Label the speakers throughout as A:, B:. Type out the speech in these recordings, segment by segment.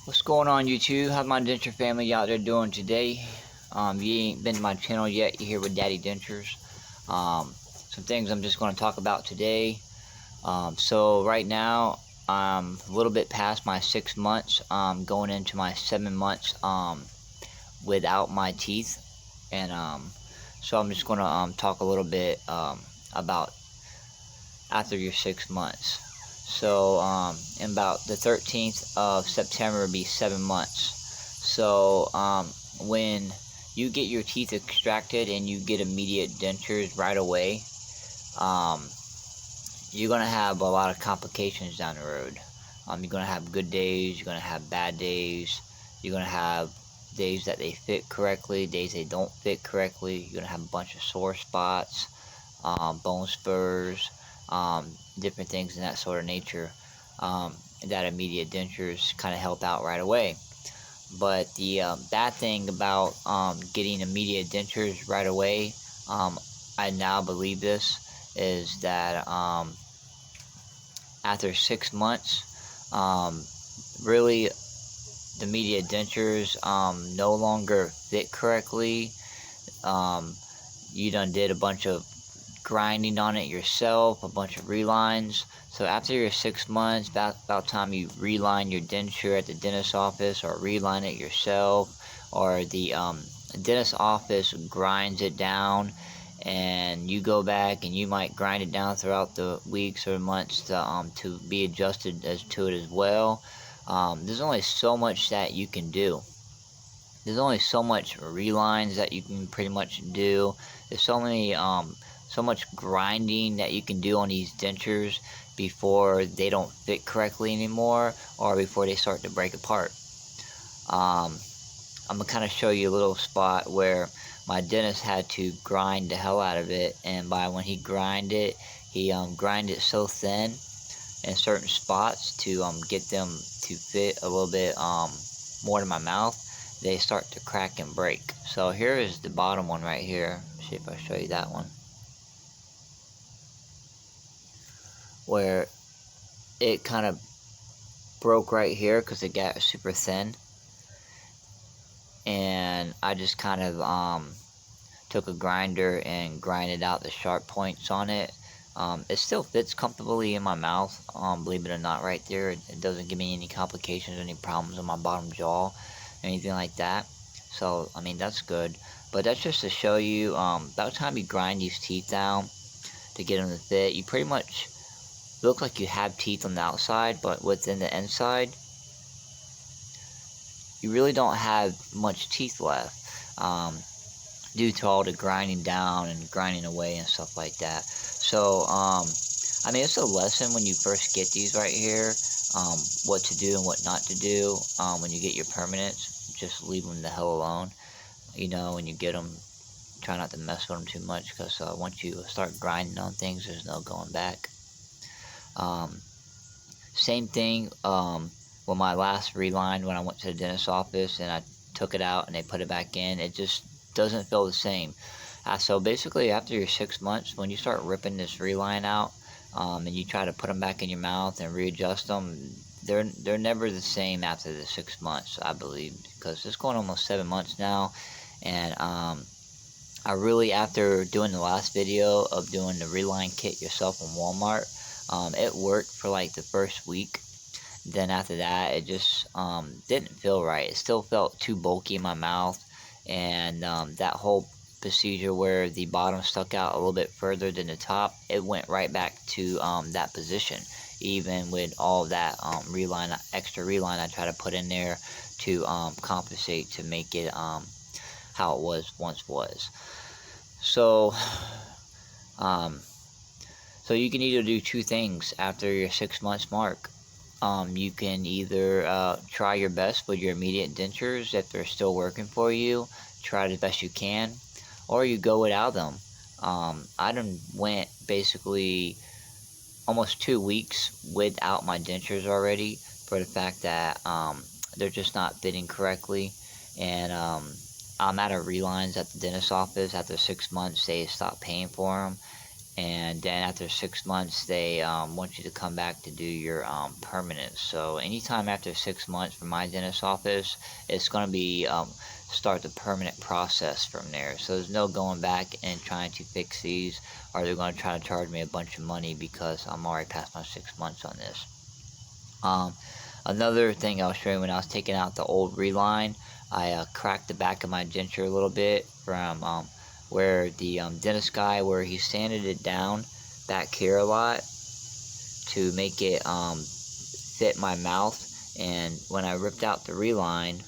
A: What's going on YouTube? How's my denture family out there doing today? You ain't been to my channel yet, you're here with Daddy Dentures. Some things I'm just going to talk about today. So right now I'm a little bit past my 6 months, going into my 7 months without my teeth. And so I'm just going to talk a little bit about after your 6 months. So in about the 13th of September will be 7 months. So when you get your teeth extracted and you get immediate dentures right away, you're gonna have a lot of complications down the road. You're gonna have good days, you're gonna have bad days, you're gonna have days that they fit correctly, days they don't fit correctly. You're gonna have a bunch of sore spots, bone spurs, different things in that sort of nature, that immediate dentures kind of help out right away. But the bad thing about getting immediate dentures right away, I now believe this, is that after 6 months, really the immediate dentures no longer fit correctly. You done did a bunch of grinding on it yourself, a bunch of relines. So after your 6 months, about time you reline your denture at the dentist's office, or reline it yourself, or the dentist's office grinds it down, and you go back and you might grind it down throughout the weeks or months to be adjusted to it as well. There's only so much that you can do. There's only so much relines that you can pretty much do. There's so much grinding that you can do on these dentures before they don't fit correctly anymore, or before they start to break apart. I'm gonna kind of show you a little spot where my dentist had to grind the hell out of it, and by when he grind it, he grind it so thin in certain spots to get them to fit a little bit more to my mouth, they start to crack and break. So here is the bottom one right here. See if I show you that one, where it kind of broke right here because it got super thin, and I just kind of took a grinder and grinded out the sharp points on it. It still fits comfortably in my mouth, believe it or not. Right there, it doesn't give me any complications, any problems on my bottom jaw, anything like that. So I mean, that's good. But that's just to show you, about the time you grind these teeth down to get them to fit, you pretty much look like you have teeth on the outside, but within the inside, you really don't have much teeth left, due to all the grinding down and grinding away and stuff like that. So, I mean, it's a lesson when you first get these right here, what to do and what not to do. When you get your permanents, just leave them the hell alone. You know, when you get them, try not to mess with them too much, because once you start grinding on things, there's no going back. Same thing with my last reline when I went to the dentist's office and I took it out and they put it back in. It just doesn't feel the same. So basically, after your 6 months, when you start ripping this reline out, and you try to put them back in your mouth and readjust them, they're never the same after the 6 months, I believe, because it's going almost 7 months now. And I really, after doing the last video of doing the reline kit yourself on Walmart, it worked for like the first week. Then after that, it just didn't feel right. It still felt too bulky in my mouth, and that whole procedure where the bottom stuck out a little bit further than the top, it went right back to that position, even with all that extra reline I tried to put in there to compensate, to make it how it once was. So so you can either do two things after your 6 months mark. You can either try your best with your immediate dentures if they're still working for you, try it as best you can, or you go without them. I done went basically almost 2 weeks without my dentures already, for the fact that they're just not fitting correctly, and I'm out of relines at the dentist's office. After 6 months, they stopped paying for them, and then after 6 months they want you to come back to do your permanent. So anytime after 6 months from my dentist office, it's going to be start the permanent process from there. So there's no going back and trying to fix these, or they're going to try to charge me a bunch of money because I'm already past my 6 months on this. Another thing I'll show you, when I was taking out the old reline, I cracked the back of my denture a little bit from where the dentist guy, where he sanded it down back here a lot to make it fit my mouth. And when I ripped out the reline,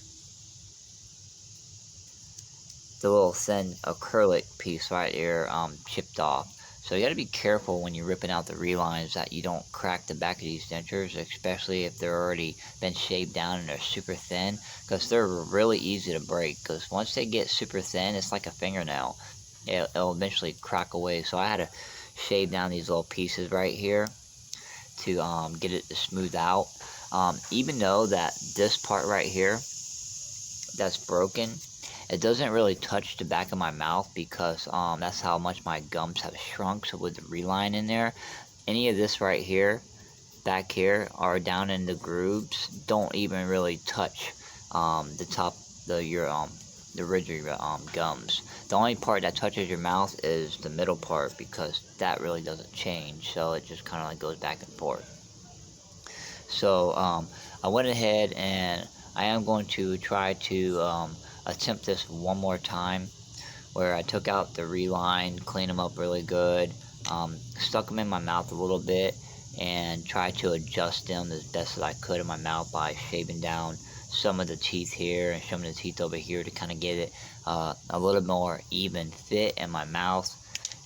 A: the little thin acrylic piece right here chipped off. So you got to be careful when you're ripping out the relines that you don't crack the back of these dentures, especially if they're already been shaved down and they're super thin, because they're really easy to break. Because once they get super thin, it's like a fingernail. It'll eventually crack away. So I had to shave down these little pieces right here to get it to smooth out. Even though that this part right here that's broken, it doesn't really touch the back of my mouth, because that's how much my gums have shrunk. So with the reline in there, any of this right here, back here, or down in the grooves, don't even really touch the top, the ridge of your gums. The only part that touches your mouth is the middle part, because that really doesn't change. So it just kind of like goes back and forth. So I went ahead and I am going to try to attempt this one more time, where I took out the reline, cleaned them up really good, stuck them in my mouth a little bit, and tried to adjust them as best as I could in my mouth by shaving down some of the teeth here and some of the teeth over here to kind of get it a little more even fit in my mouth.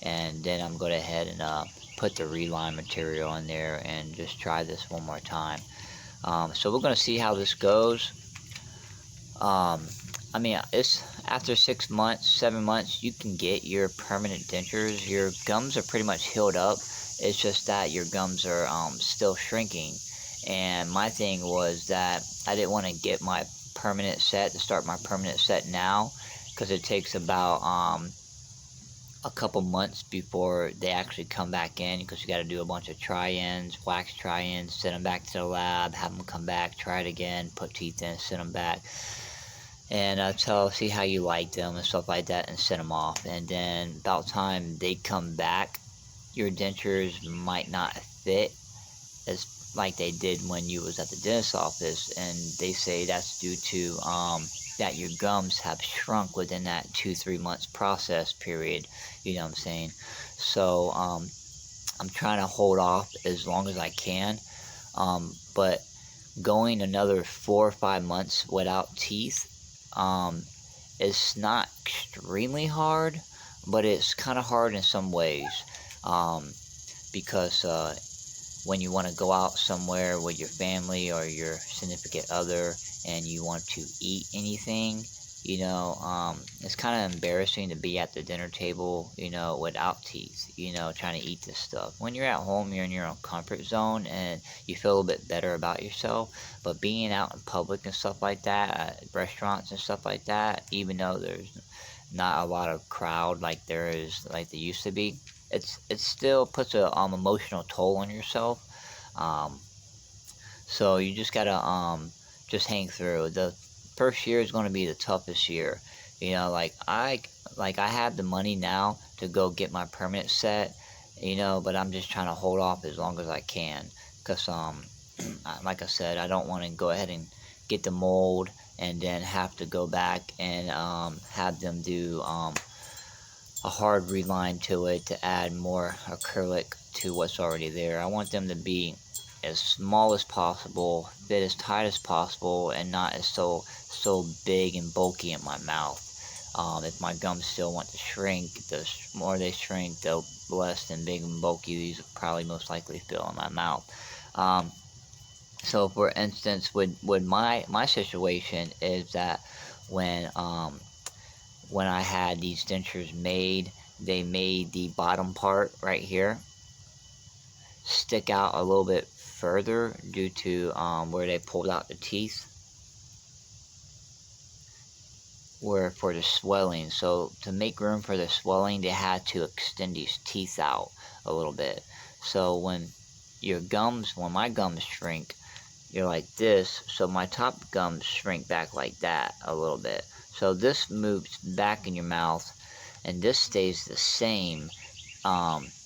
A: And then I'm going to go ahead and put the reline material in there and just try this one more time. So we're going to see how this goes. I mean, it's after 6 months, 7 months, you can get your permanent dentures. Your gums are pretty much healed up. It's just that your gums are still shrinking. And my thing was that I didn't want to get my permanent set, to start my permanent set now, because it takes about a couple months before they actually come back in, because you got to do a bunch of try-ins, wax try-ins, send them back to the lab, have them come back, try it again, put teeth in, send them back. And see how you like them and stuff like that, and send them off. And then about time they come back, your dentures might not fit as like they did when you was at the dentist's office, and they say that's due to that your gums have shrunk within that 2-3 months process period. You know what I'm saying? So I'm trying to hold off as long as I can, but going another 4 or 5 months without teeth, it's not extremely hard, but it's kind of hard in some ways, because when you want to go out somewhere with your family or your significant other and you want to eat anything, you know, it's kind of embarrassing to be at the dinner table, you know, without teeth, you know, trying to eat this stuff. When you're at home, you're in your own comfort zone and you feel a little bit better about yourself. But being out in public and stuff like that, at restaurants and stuff like that, even though there's not a lot of crowd like there used to be, it still puts a emotional toll on yourself. So you just gotta just hang through. The first year is going to be the toughest year. You know, I have the money now to go get my permanent set, you know, but I'm just trying to hold off as long as I can, because like I said, I don't want to go ahead and get the mold and then have to go back and have them do a hard reline to it to add more acrylic to what's already there. I want them to be as small as possible, fit as tight as possible, and not as so big and bulky in my mouth. If my gums still want to shrink, the more they shrink, the less and big and bulky these will probably most likely feel in my mouth. So for instance, with my situation is that when I had these dentures made, they made the bottom part right here stick out a little bit further due to where they pulled out the teeth, for the swelling. So to make room for the swelling, they had to extend these teeth out a little bit. So when my gums shrink, you're like this, so my top gums shrink back like that a little bit. So this moves back in your mouth, and this stays the same,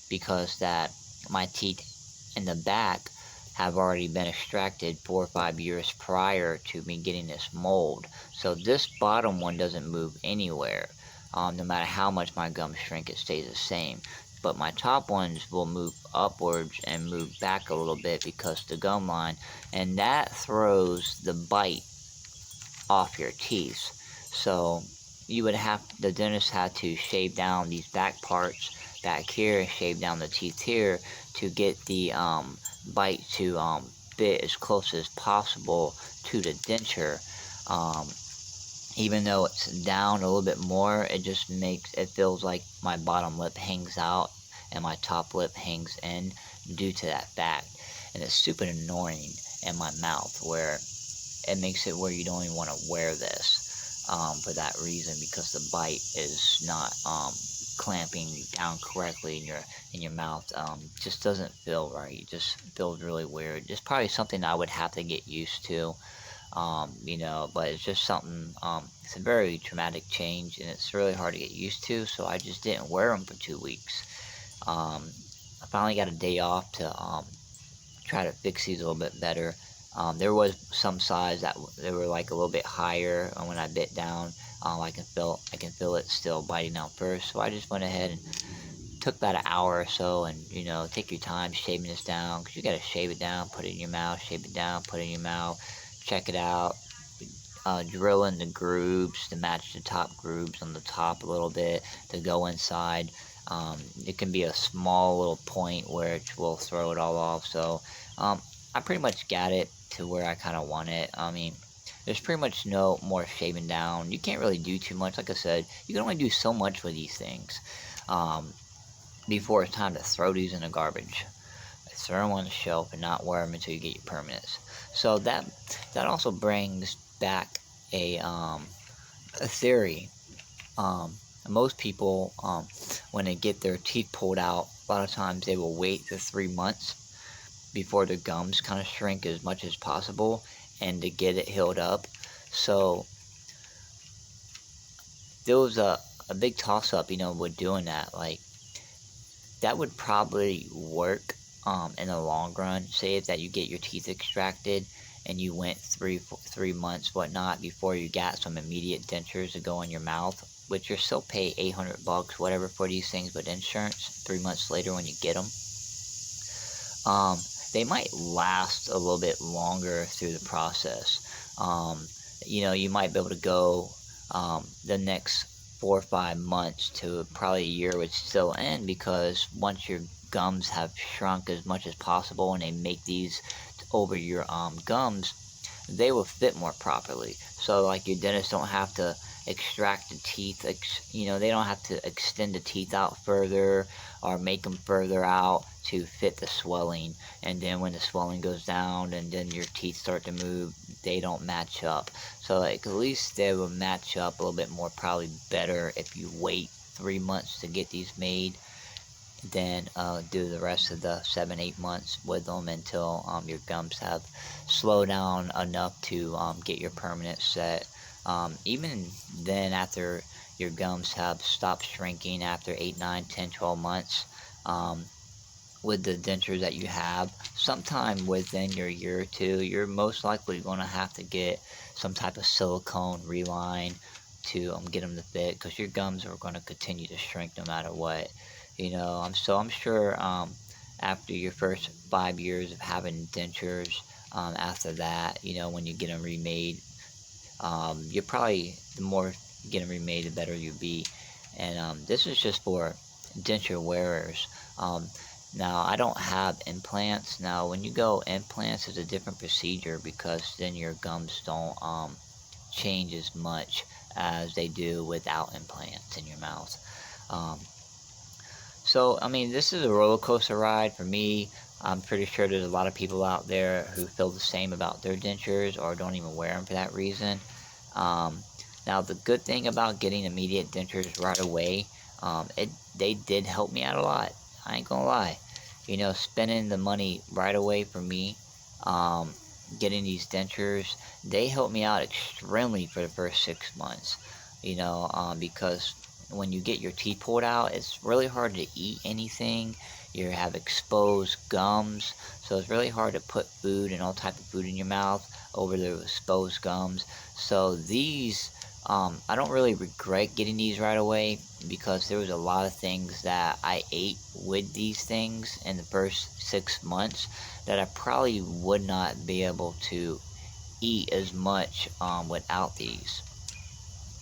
A: because that my teeth in the back have already been extracted 4 or 5 years prior to me getting this mold. So this bottom one doesn't move anywhere. No matter how much my gums shrink, it stays the same. But my top ones will move upwards and move back a little bit because the gum line, and that throws the bite off your teeth. So the dentist had to shave down these back parts back here, shave down the teeth here to get the bite to fit as close as possible to the denture. Even though it's down a little bit more, it feels like my bottom lip hangs out and my top lip hangs in due to that fact. And it's super annoying in my mouth, where it makes it where you don't even want to wear this for that reason, because the bite is not clamping down correctly in your mouth. Just doesn't feel right. It just feels really weird. It's probably something I would have to get used to. But it's just something, it's a very traumatic change, and it's really hard to get used to, so I just didn't wear them for 2 weeks. I finally got a day off to try to fix these a little bit better. There was some sides that they were like a little bit higher, and when I bit down, I can feel it still biting out first, so I just went ahead and took about an hour or so, and take your time shaving this down, because you got to shave it down, put it in your mouth, shave it down, put it in your mouth, check it out, drill in the grooves to match the top grooves on the top a little bit to go inside. It can be a small little point where it will throw it all off. So I pretty much got it to where I kind of want it. I mean, there's pretty much no more shaving down. You can't really do too much. Like I said, you can only do so much with these things before it's time to throw these in the garbage. Throw them on the shelf and not wear them until you get your permanents. So that also brings back a theory. Most people, when they get their teeth pulled out, a lot of times they will wait for 3 months before their gums kind of shrink as much as possible and to get it healed up. So there was a big toss-up, with doing that. Like, that would probably work in the long run. Say that you get your teeth extracted and you went 3 months, whatnot, before you got some immediate dentures to go in your mouth, which you'll still pay $800, whatever, for these things with insurance 3 months later when you get them. They might last a little bit longer through the process. You might be able to go the next 4 or 5 months to probably a year would still end, because once your gums have shrunk as much as possible and they make these over your gums, they will fit more properly. So like your dentist don't have to extract the teeth, they don't have to extend the teeth out further or make them further out to fit the swelling. And then when the swelling goes down and then your teeth start to move, they don't match up. So like at least they will match up a little bit more, probably better if you wait 3 months to get these made, then do the rest of the 7-8 months with them until your gums have slowed down enough to get your permanent set. Even then, after your gums have stopped shrinking after 8, 9, 10, 12 months, with the dentures that you have, sometime within your year or two, you're most likely going to have to get some type of silicone reline to get them to fit, because your gums are going to continue to shrink no matter what. I'm sure after your first 5 years of having dentures, after that, when you get them remade, you're probably, the more you get them remade, the better you'll be. And this is just for denture wearers. Now, I don't have implants. Now, when you go implants, it's a different procedure, because then your gums don't change as much as they do without implants in your mouth. So, I mean, this is a roller coaster ride for me. I'm pretty sure there's a lot of people out there who feel the same about their dentures or don't even wear them for that reason. Now, the good thing about getting immediate dentures right away, they did help me out a lot. I ain't gonna lie. Spending the money right away for me, um, getting these dentures, they helped me out extremely for the first 6 months. Because when you get your teeth pulled out, it's really hard to eat anything. You have exposed gums, so it's really hard to put food and all type of food in your mouth over the exposed gums. So these, I don't really regret getting these right away because there was a lot of things that I ate with these things in the first 6 months that I probably would not be able to eat as much without these.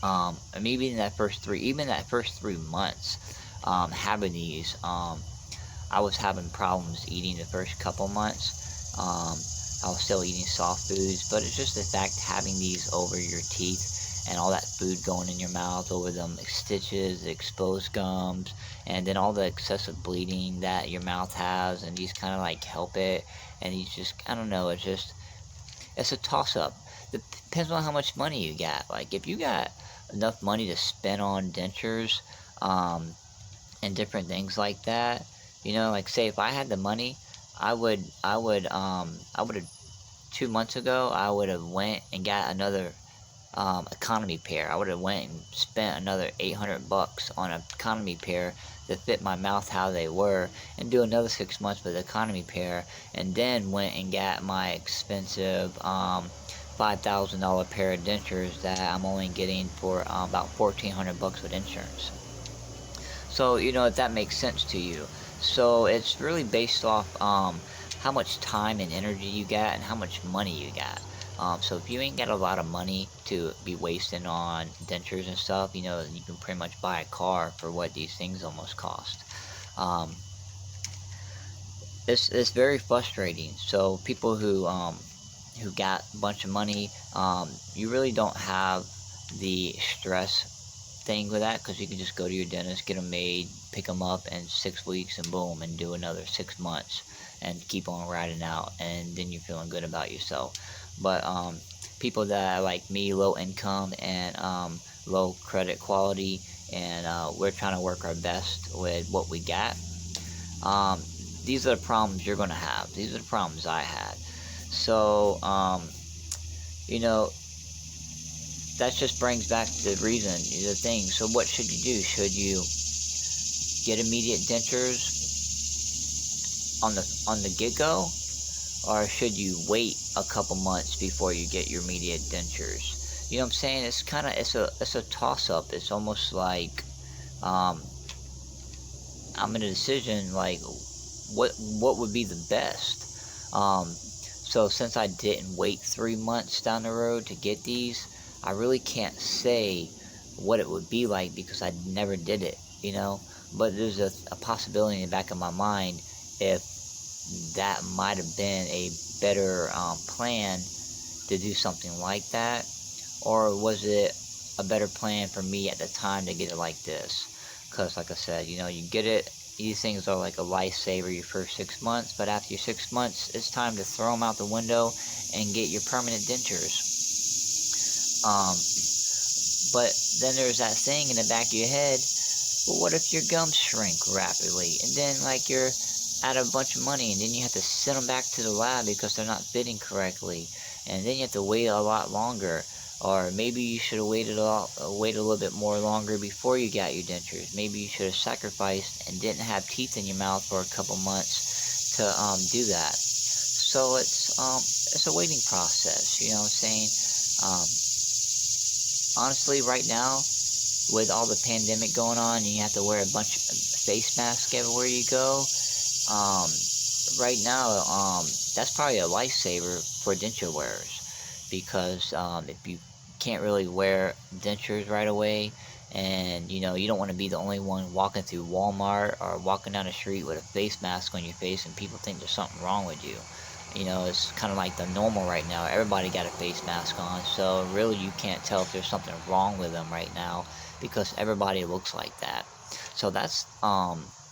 A: And maybe in that first three, even that first 3 months, having these, I was having problems eating the first couple months. I was still eating soft foods, but it's just the fact having these over your teeth and all that food going in your mouth over them stitches, exposed gums, and then all the excessive bleeding that your mouth has, and these kind of like help it. And these just, I don't know, it's a toss up. Depends on how much money you got. Like if you got enough money to spend on dentures, um, and different things like that. Like say if I had the money, I would have 2 months ago, I would have went and got another economy pair. I would have went and spent another $800 on an economy pair that fit my mouth how they were, and do another 6 months with the economy pair, and then went and got my expensive $5,000 pair of dentures that I'm only getting for about $1,400 with insurance. So, if that makes sense to you. So, it's really based off how much time and energy you got and how much money you got. So, if you ain't got a lot of money to be wasting on dentures and stuff, you can pretty much buy a car for what these things almost cost. Um, it's very frustrating. So, people who got a bunch of money, you really don't have the stress thing with that because you can just go to your dentist, get them made, pick them up in 6 weeks, and boom, and do another 6 months and keep on riding out, and then you're feeling good about yourself. But people that are like me, low income and low credit quality, and we're trying to work our best with what we got. Um, these are the problems you're gonna have. These are the problems I had. So, you know, that just brings back the reason, the thing. So what should you do? Should you get immediate dentures on the get-go, or should you wait a couple months before you get your immediate dentures? You know what I'm saying? It's a toss-up. It's almost like um, I'm in a decision like what would be the best. So since I didn't wait 3 months down the road to get these, I really can't say what it would be like because I never did it. But there's a possibility in the back of my mind if that might have been a better plan to do something like that, or was it a better plan for me at the time to get it like this? Because like I said, you get it. These things are like a lifesaver your first 6 months, but after your 6 months, it's time to throw them out the window and get your permanent dentures. Um, but then there's that thing in the back of your head, well, what if your gums shrink rapidly? And then, like, you're out of a bunch of money, and then you have to send them back to the lab because they're not fitting correctly. And then you have to wait a lot longer. Or maybe you should have waited a little bit more longer before you got your dentures. Maybe you should have sacrificed and didn't have teeth in your mouth for a couple months to do that. So it's a waiting process. You know what I'm saying? Honestly, right now, with all the pandemic going on, and you have to wear a bunch of face masks everywhere you go. Right now, that's probably a lifesaver for denture wearers, because if you can't really wear dentures right away, and you don't want to be the only one walking through Walmart or walking down the street with a face mask on your face, and people think there's something wrong with you. It's kind of like the normal right now. Everybody got a face mask on, so really you can't tell if there's something wrong with them right now because everybody looks like that. So that's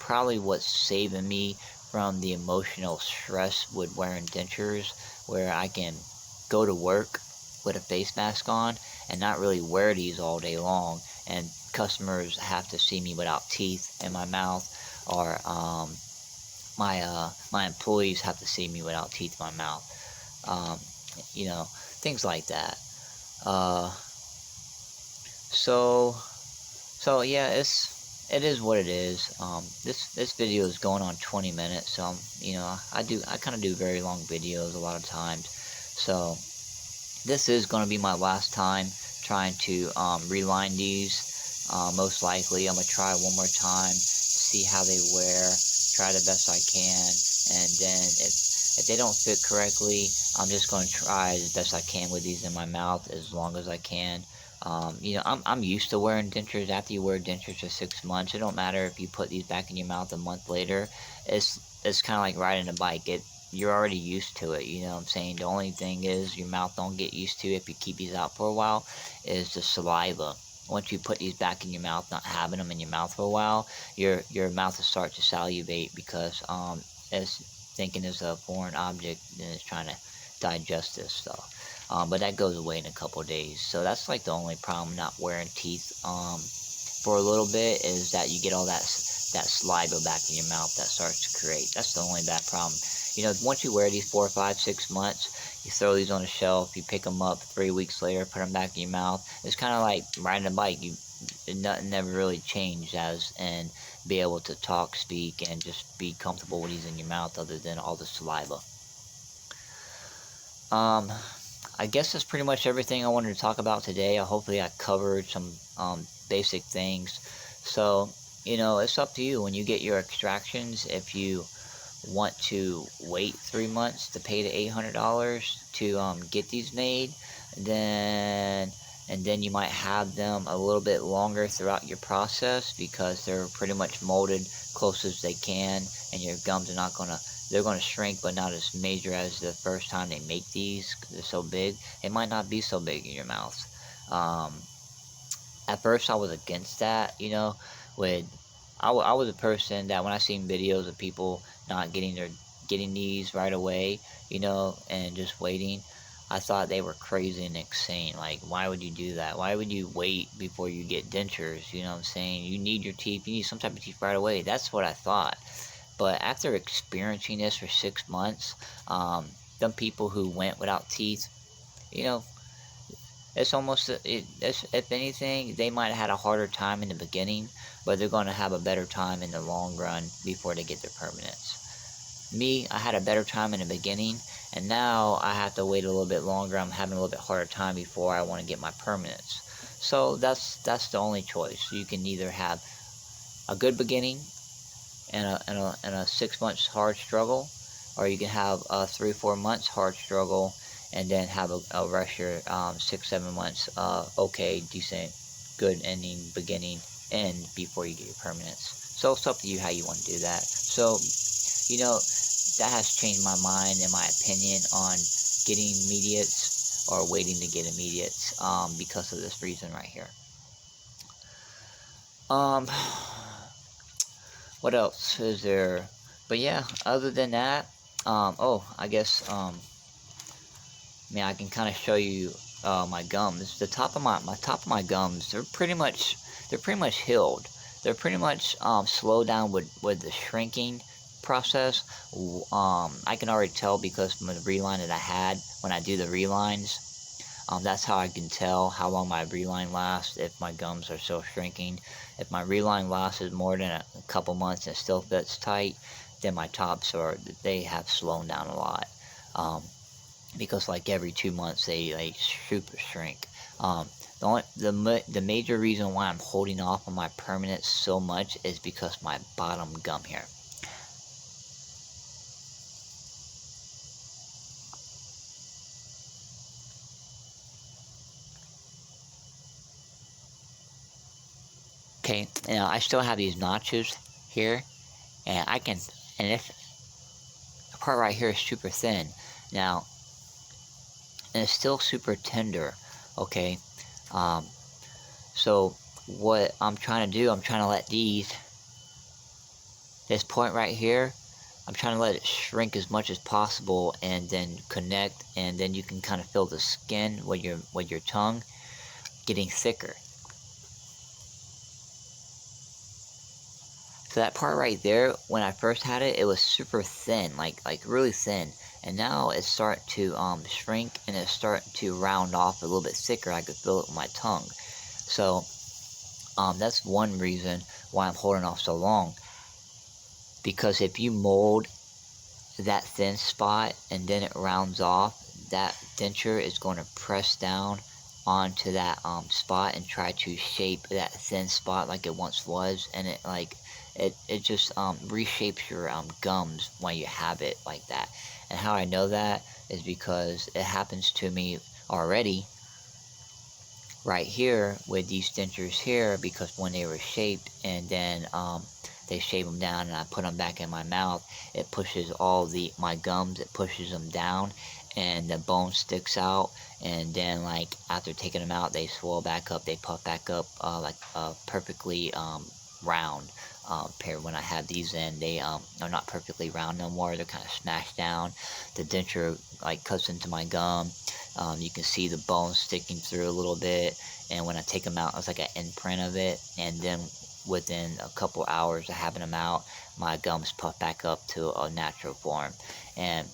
A: probably what's saving me from the emotional stress with wearing dentures, where I can go to work with a face mask on and not really wear these all day long, and customers have to see me without teeth in my mouth, or my employees have to see me without teeth in my mouth. Um, things like that. Uh, so so yeah, it is what it is. This video is going on 20 minutes, so I kind of do very long videos a lot of times. So this is going to be my last time trying to reline these. Most likely, I'm gonna try one more time, see how they wear, try the best I can, and then if they don't fit correctly, I'm just gonna try as best I can with these in my mouth as long as I can. I'm used to wearing dentures. After you wear dentures for 6 months, it don't matter if you put these back in your mouth a month later. It's kind of like riding a bike. You're already used to it. You know what I'm saying? The only thing is your mouth don't get used to if you keep these out for a while is the saliva. Once you put these back in your mouth, not having them in your mouth for a while, your mouth will start to salivate because it's thinking it's a foreign object and it's trying to digest this stuff. But that goes away in a couple of days. So that's like the only problem not wearing teeth for a little bit is that you get all that saliva back in your mouth that starts to create. That's the only bad problem. Once you wear these 4, 5, 6 months, you throw these on a shelf, you pick them up 3 weeks later, put them back in your mouth. It's kind of like riding a bike. Nothing never really changed and be able to talk, speak, and just be comfortable with these in your mouth other than all the saliva. I guess that's pretty much everything I wanted to talk about today. Hopefully I covered some basic things. So, it's up to you when you get your extractions. If you want to wait 3 months to pay the $800 to get these made, then you might have them a little bit longer throughout your process because they're pretty much molded close as they can, and your gums are not gonna they're going to shrink, but not as major as the first time they make these. They're so big. They might not be so big in your mouth. At first, I was against that. I was a person that when I seen videos of people not getting these right away, and just waiting, I thought they were crazy and insane. Like, why would you do that? Why would you wait before you get dentures? You know what I'm saying? You need your teeth. You need some type of teeth right away. That's what I thought. But after experiencing this for 6 months, them people who went without teeth, it's almost, if anything, they might have had a harder time in the beginning, but they're going to have a better time in the long run before they get their permanents. Me, I had a better time in the beginning, and now I have to wait a little bit longer. I'm having a little bit harder time before I want to get my permanents. So that's the only choice. You can either have a good beginning and a 6 months hard struggle, or you can have a 3 or 4 months hard struggle and then have a rusher 6, 7 months okay, decent, good ending, beginning, end before you get your permanents. So it's up to you how you want to do that. So that has changed my mind and my opinion on getting immediates or waiting to get immediates because of this reason right here. What else is there? But yeah, other than that, I guess, I can kind of show you my gums. The top of my gums, they're pretty much healed. They're pretty much slowed down with the shrinking process. I can already tell because from the reline that I had when I do the relines. That's how I can tell how long my reline lasts if my gums are still shrinking. If my reline lasted more than a couple months and it still fits tight, then my tops they have slowed down a lot. Because like every 2 months they super shrink. The major reason why I'm holding off on my permanents so much is because my bottom gum here. Okay, I still have these notches here, and this part right here is super thin. Now, and it's still super tender, okay? So what I'm trying to do, I'm trying to let this point right here, I'm trying to let it shrink as much as possible and then connect, and then you can kind of feel the skin with your tongue getting thicker. So that part right there, when I first had it, it was super thin, like really thin. And now it's starting to shrink, and it's starting to round off a little bit thicker. I could feel it with my tongue. So that's one reason why I'm holding off so long. Because if you mold that thin spot and then it rounds off, that denture is going to press down onto that spot and try to shape that thin spot like it once was, and it just reshapes your gums when you have it like that. And how I know that is because it happens to me already right here with these dentures here, because when they were shaped and then they shave them down and I put them back in my mouth, it pushes my gums, it pushes them down, and the bone sticks out, and then like after taking them out, they swell back up, they puff back up, like perfectly round. When I have these in, they are not perfectly round no more. They're kind of smashed down. The denture like cuts into my gum. You can see the bone sticking through a little bit, and when I take them out, it's like an imprint of it. And then within a couple hours of having them out, my gums puff back up to a natural form. And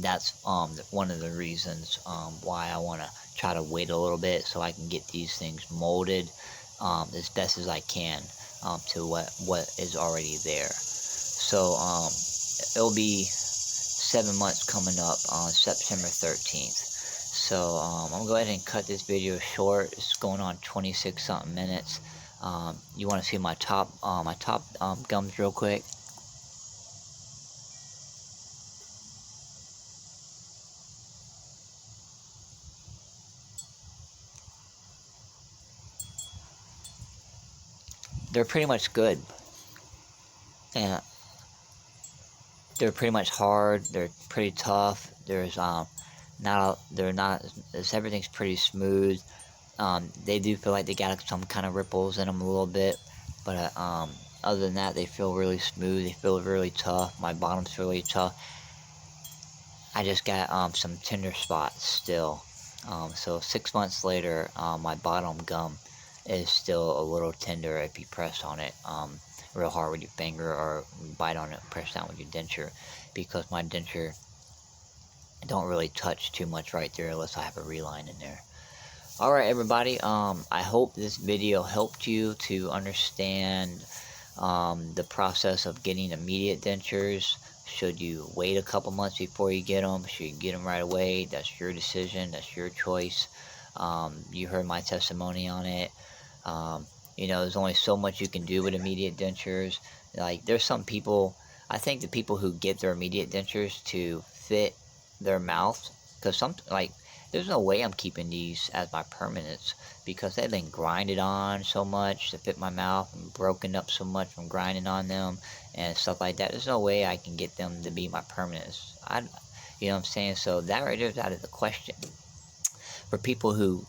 A: that's one of the reasons why I want to try to wait a little bit so I can get these things molded as best as I can to what is already there. So it'll be 7 months coming up on September 13th. So I'm gonna go ahead and cut this video short. It's going on 26 something minutes. You want to see my top gums real quick? They're pretty much good, and they're pretty much hard. They're pretty tough. There's everything's pretty smooth. They do feel like they got some kind of ripples in them a little bit, but other than that, they feel really smooth. They feel really tough. My bottom's really tough. I just got some tender spots still. So 6 months later, my bottom gum is still a little tender if you press on it real hard with your finger, or bite on it and press down with your denture, because my denture don't really touch too much right there unless I have a reline in there. Alright everybody, I hope this video helped you to understand the process of getting immediate dentures. Should you wait a couple months before you get them? Should you get them right away? That's your decision. That's your choice. You heard my testimony on it. You know, there's only so much you can do with immediate dentures. Like, there's some people, I think the people who get their immediate dentures to fit their mouth, because there's no way I'm keeping these as my permanents, because they've been grinded on so much to fit my mouth and broken up so much from grinding on them and stuff like that. There's no way I can get them to be my permanents. You know what I'm saying? So that right there is out of the question. For people who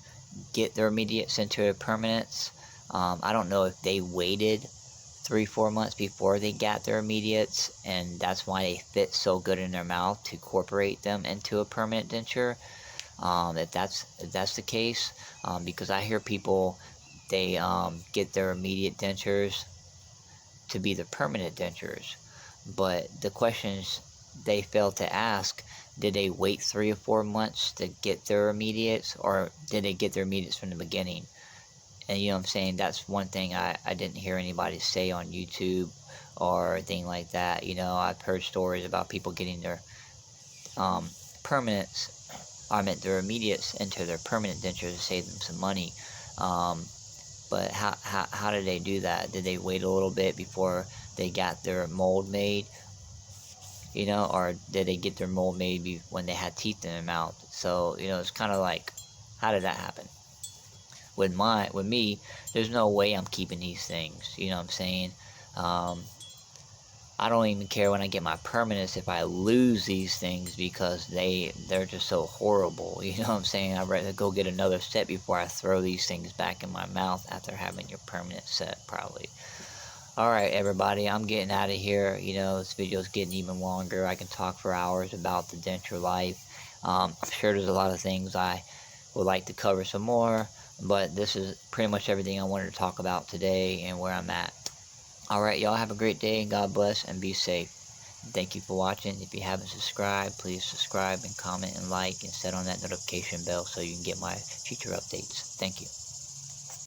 A: get their immediates into their permanents, I don't know if they waited 3-4 months before they got their immediates, and that's why they fit so good in their mouth to incorporate them into a permanent denture. If that's the case, because I hear people, they get their immediate dentures to be the permanent dentures, but the questions they fail to ask: did they wait 3 or 4 months to get their immediates, or did they get their immediates from the beginning? And you know what I'm saying, that's one thing I didn't hear anybody say on YouTube or anything like that. You know, I've heard stories about people getting their their immediates into their permanent dentures to save them some money. But how did they do that? Did they wait a little bit before they got their mold made? You know, or did they get their mold made when they had teeth in their mouth? So, you know, it's kind of like, how did that happen? With me, there's no way I'm keeping these things. You know what I'm saying? I don't even care when I get my permanents if I lose these things, because they're just so horrible. You know what I'm saying? I'd rather go get another set before I throw these things back in my mouth after having your permanent set, probably. Alright everybody, I'm getting out of here. You know, this video's getting even longer. I can talk for hours about the denture life. I'm sure there's a lot of things I would like to cover some more, but this is pretty much everything I wanted to talk about today and where I'm at. Alright, y'all have a great day, and God bless, and be safe. Thank you for watching. If you haven't subscribed, please subscribe and comment and like and set on that notification bell so you can get my future updates. Thank you.